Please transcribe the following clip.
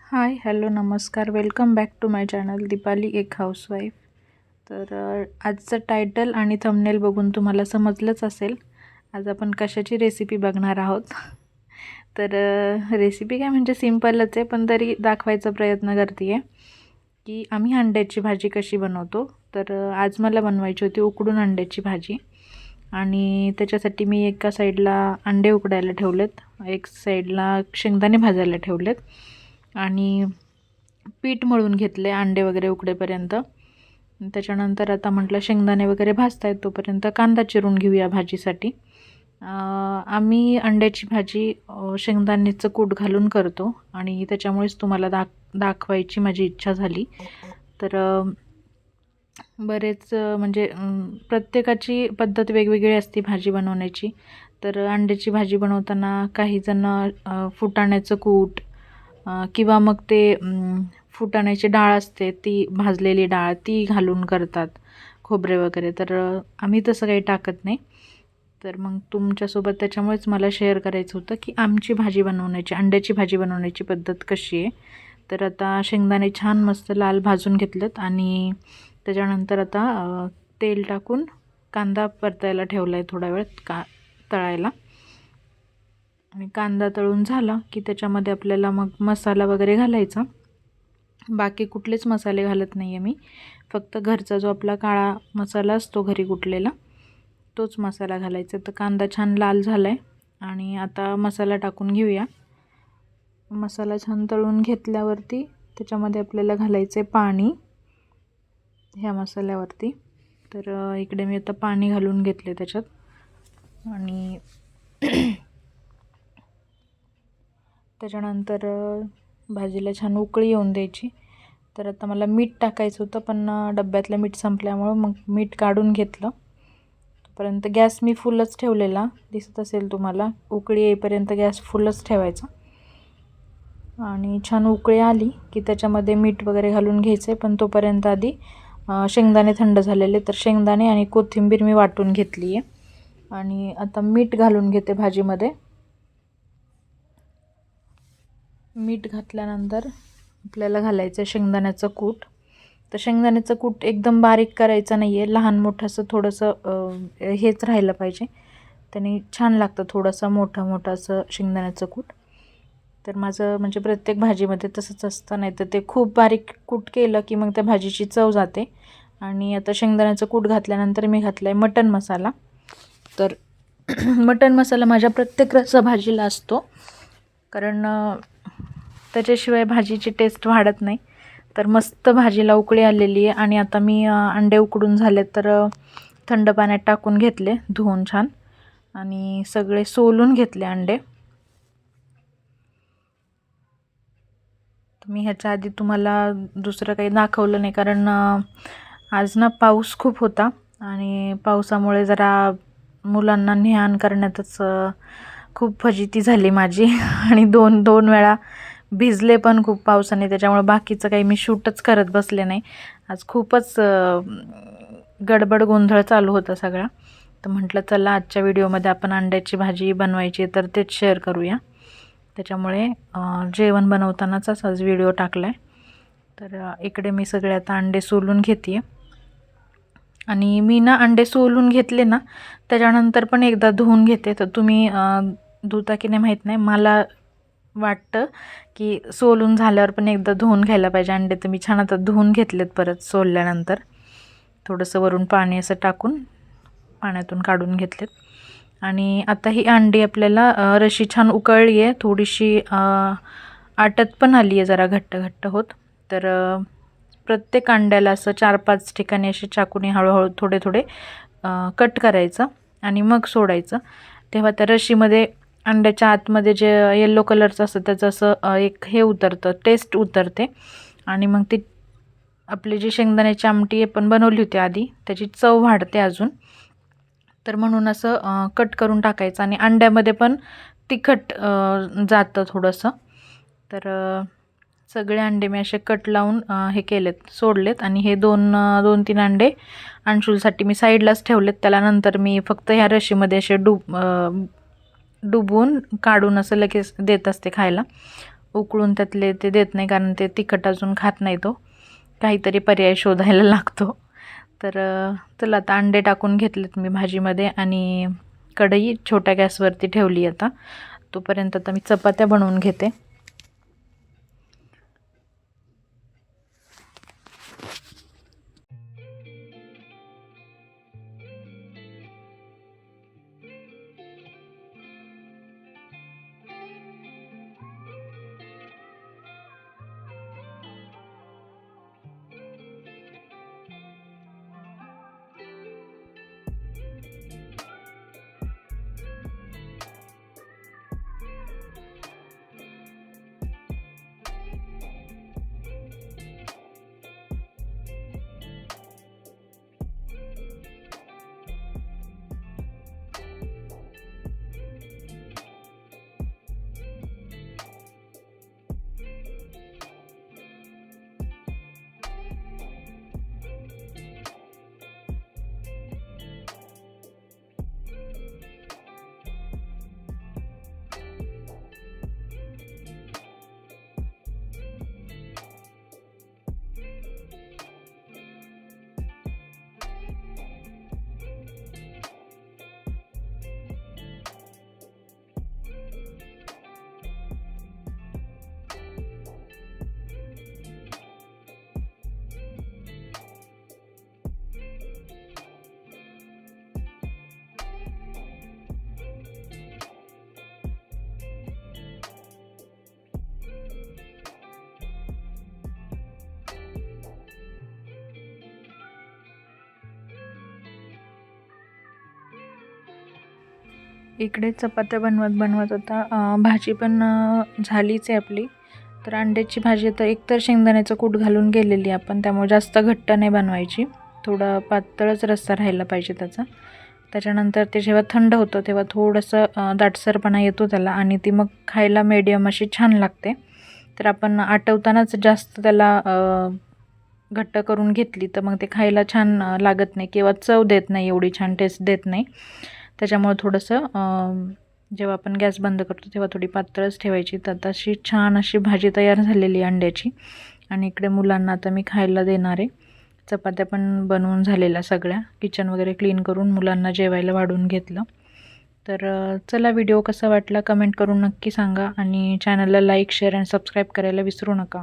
हाय hello नमस्कार welcome back to my channel Deepali एक housewife. तर आजचं टायटल आणि थंबनेल बघून तुम्हाला समजलंच असेल आज आपण कशाची रेसिपी बघणार आहोत. तर रेसिपी काय म्हणजे सिंपलच आहे, पण तरी दाखवायचा प्रयत्न करते आहे की आम्ही अंड्याची भाजी कशी बनवतो. तर आज मला बनवायची होती उकडून अंड्याची भाजी, आणि त्याच्यासाठी मी एका साईडला अंडे उकडायला ठेवलेत, एक साईडला शेंगदाणे भाजायला ठेवलेत आणि पीठ मळून घेतले अंडे वगैरे उकडेपर्यंत. त्याच्यानंतर आता म्हटलं शेंगदाणे वगैरे भाजतायत तोपर्यंत कांदा चिरून घेऊया भाजीसाठी. आम्ही अंड्याची भाजी शेंगदाण्याचं कूट घालून करतो आणि त्याच्यामुळेच तुम्हाला दाखवायची माझी इच्छा झाली. तर बरेच म्हणजे प्रत्येकाची पद्धत वेगवेगळी असते भाजी बनवण्याची. तर अंड्याची भाजी बनवताना काही जण फुटाण्याचं कूट किंवा मग ते फुटाण्याची डाळ असते ती भाजलेली डाळ ती घालून करतात, खोबरे वगैरे. तर आम्ही तसं काही टाकत नाही. तर मग तुमच्यासोबत त्याच्यामुळेच मला शेअर करायचं होतं की आमची भाजी बनवण्याची, अंड्याची भाजी बनवण्याची पद्धत कशी आहे. तर आता शेंगदाणे छान मस्त लाल भाजून घेतलेत आणि त्याच्यानंतर आता तेल टाकून कांदा परतायला ठेवला आहे थोडा वेळ तळायला. आणि कांदा तळून झाला की त्याच्यामध्ये आपल्याला मग मसाला वगैरे घालायचा. बाकी कुठलेच मसाले घालत नाही आहे मी, फक्त घरचा जो आपला काळा मसाला असतो घरी कुटलेला तोच मसाला घालायचा. तर कांदा छान लाल झाला आहे आणि आता मसाला टाकून घेऊया. मसाला छान तळून घेतल्यावरती त्याच्यामध्ये आपल्याला घालायचं आहे पाणी ह्या मसाल्यावरती. तर इकडे मी आता पाणी घालून घेतले त्याच्यात आणि त्याच्यानंतर भाजीला छान उकळी येऊन द्यायची. तर आता मला मीठ टाकायचं होतं पण डब्यातलं मीठ संपल्यामुळं मग मीठ काढून घेतलं. तोपर्यंत गॅस मी फुलच ठेवलेला, दिसत असेल तुम्हाला. उकळी येईपर्यंत गॅस फुलच ठेवायचा आणि छान उकळी आली की त्याच्यामध्ये मीठ वगैरे घालून घ्यायचं आहे. पण तोपर्यंत आधी शेंगदाणे थंड झालेले, तर शेंगदाणे आणि कोथिंबीर मी वाटून घेतली आहे आणि आता मीठ घालून घेते भाजीमध्ये. मीठ घातल्यानंतर आपल्याला घालायचं आहे शेंगदाण्याचं कूट. तर शेंगदाण्याचं कूट एकदम बारीक करायचं नाही आहे, लहान मोठं असं थोडंसं हेच राहिलं पाहिजे, त्याने छान लागतं थोडंसं मोठं मोठं असं शेंगदाण्याचं कूट. तर माझं म्हणजे प्रत्येक भाजीमध्ये तसंच असतं, नाही तर ते खूप बारीक कूट केलं की मग त्या भाजीची चव जाते. आणि आता शेंगदाण्याचं कूट घातल्यानंतर मी घातला आहे मटण मसाला. तर मटण मसाला माझ्या प्रत्येक भाजीला असतो, कारण त्याच्याशिवाय भाजीची टेस्ट वाढत नाही. तर मस्त भाजीला उकळी आलेली आहे आणि आता मी अंडे उकडून झाले तर थंड पाण्यात टाकून घेतले धुवून छान आणि सगळे सोलून घेतले अंडे. मी ह्याच्या आधी तुम्हाला दुसरं काही दाखवलं नाही, कारण आज ना पाऊस खूप होता आणि पावसामुळे जरा मुलांना न्याहाण करण्यातच खूप फजिती झाली माझी आणि दोन वेळा भिजले पण खूप पावसाने. त्याच्यामुळे बाकीचं काही मी शूटच करत बसले नाही. आज खूपच गडबड गोंधळ चालू होता सगळा. तर म्हटलं चला आजच्या व्हिडिओमध्ये आपण अंड्याची भाजी बनवायची तर तेच शेअर करूया. त्याच्यामुळे जेवण बनवतानाचाच आज व्हिडिओ टाकला आहे. तर इकडे मी सगळे आता अंडे सोलून घेते आणि मी ना अंडे सोलून घेतले ना त्याच्यानंतर पण एकदा धुवून घेते. तर तुम्ही धुता की नाही माहीत नाही, मला वाटतं की सोलून झाल्यावर पण एकदा धुवून घ्यायला पाहिजे अंडे. तर मी छान आता धुवून घेतलेत परत सोलल्यानंतर, थोडंसं वरून पाणी असं टाकून पाण्यातून काढून घेतलेत. आणि आता ही अंडी आपल्याला रशी छान उकळली आहे, थोडीशी आटत पण आली आहे जरा घट्ट घट्ट होत. तर प्रत्येक अंड्याला असं 4-5 ठिकाणी असे चाकूने हळूहळू थोडे थोडे कट करायचं आणि मग सोडायचं. तेव्हा त्या रशीमध्ये अंड्याच्या आतमध्ये जे येल्लो कलरचं असतं त्याचं असं एक हे उतरतं, टेस्ट उतरते आणि मग ती आपली जी शेंगदाण्याची आमटी आपण बनवली होती आधी त्याची चव वाढते अजून. तर म्हणून असं कट करून टाकायचं आणि अंड्यामध्ये पण तिखट जातं थोडंसं. तर सगळे अंडे मी असे कट लावून हे केलेत, सोडलेत आणि हे 2-3 अंडे अंशुलसाठी मी साईडलाच ठेवलेत. त्याला नंतर मी फक्त ह्या रशीमध्ये असे डुबवून काढून असं लगेच देत असते खायला. उकळून त्यातले ते देत नाही, कारण ते तिखट अजून खात नाही तो. काहीतरी पर्याय शोधायला लागतो. तर चला आता अंडे टाकून घेतलेत मी भाजीमध्ये आणि कढई छोट्या गॅसवरती ठेवली. आता तोपर्यंत आता मी चपात्या बनवून घेते. इकडे चपात्या बनवत होता. भाजी पण झालीच आहे आपली. तर अंड्याची भाजी तर एकतर शेंगदाण्याचं कूट घालून गेलेली आपण, त्यामुळे जास्त घट्ट नाही बनवायची. थोडा पातळच रस्सा राहायला पाहिजे त्याचा. त्याच्यानंतर ते जेव्हा थंड होतं तेव्हा थोडंसं दाटसरपणा येतो त्याला आणि ती मग खायला मीडियम अशी छान लागते. तर आपण आटवतानाच जास्त त्याला घट्ट करून घेतली तर मग ते खायला छान लागत नाही किंवा चव देत नाही, एवढी छान टेस्ट देत नाही. त्याच्यामुळे थोडंसं जेव्हा आपण गॅस बंद करतो तेव्हा थोडी पातळच ठेवायची. तर तशी छान अशी भाजी तयार झालेली अंड्याची आणि इकडे मुलांना आता मी खायला देणार आहे. चपात्या पण बनवून झालेल्या सगळ्या, किचन वगैरे क्लीन करून मुलांना जेवायला वाढून घेतलं. तर चला, व्हिडिओ कसा वाटला कमेंट करून नक्की सांगा आणि चॅनलला लाईक शेअर आणि सबस्क्राईब करायला विसरू नका.